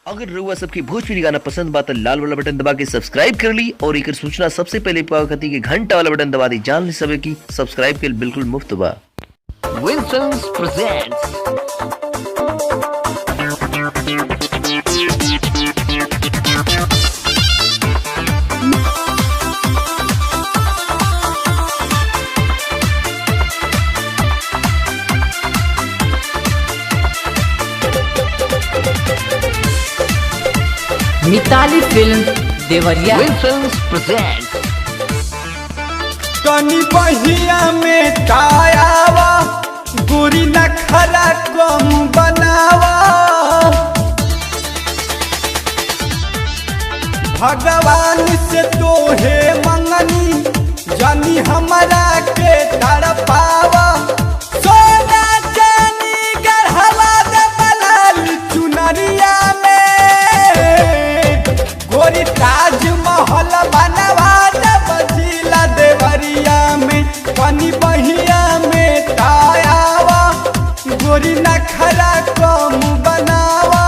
अगर रउआ सबके भोजपुरी गाना पसंद बा त लाल वाला बटन दबा के सब्सक्राइब कर ली और एक सूचना सबसे पहले पावे खातिर के घंटा वाला बटन दबा दी। जान ले सबे की सब्सक्राइब के बिल्कुल मुफ्त बा। Winsons presents Mitali film Deoria Winsons presents कनी बहिया में कायावा गोरी नखरा कम बनावा भगवान से तोहे मंगनी जानी हमारा के तड़पावा सोना चांदी गढ़वा दे बलाल चुनरिया गोरी ताजमहल बनवा दे बजिला देवरिया में कनी बहिया में तायावा गोरी नखरा कम बनावा।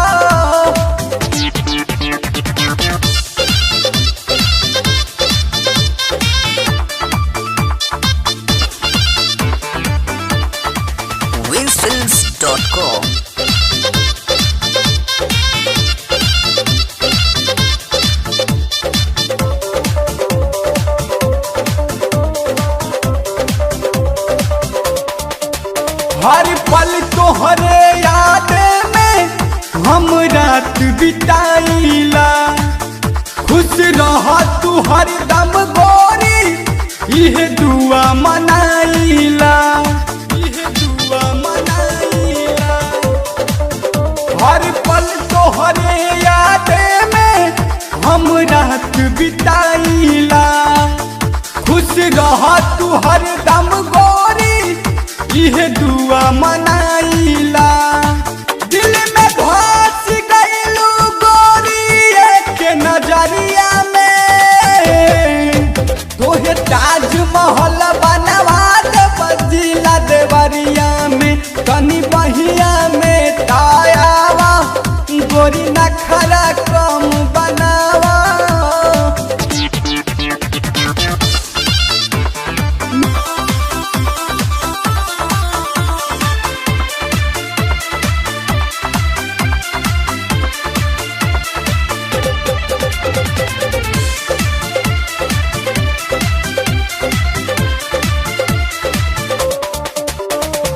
winsons.com हर पल तोहरे याद में हम रात बिताईला खुश रह तू हरदम गोरी यह दुआ मनाईला हर पल तोहरे याद में हम रात बिताईला खुश रह तू हरदम गोरी यह दुआ मनाईला दिल में धस गईलू गोरी एक नजरिया में तोहे ताजमहल बनवा दे बजिला देवरिया में कनी बहिया में तायावा गोरी नखरा कम बनावा।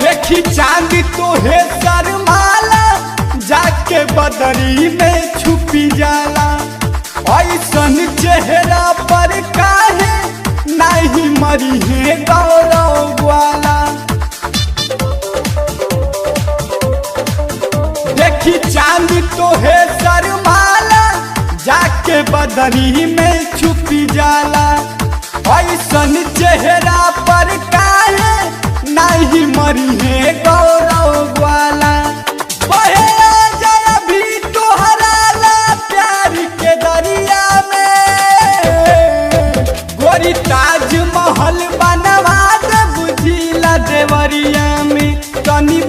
देखी चांद तोहे शर्माला जाके बदरी में छुपी जाला ऐसन चेहरा पर काहे नहीं मरी है गौरव वाला। देखी चांद तोहे शर्माला जाके बदरी में छुपी जाला ऐसन चेहरा पर काहे नहीं मरी है गौरव वाला। बहे जय भी तोहरा ला प्यार के दरिया में गोरी ताजमहल बनवा दे बुझिला देवरिया में कनी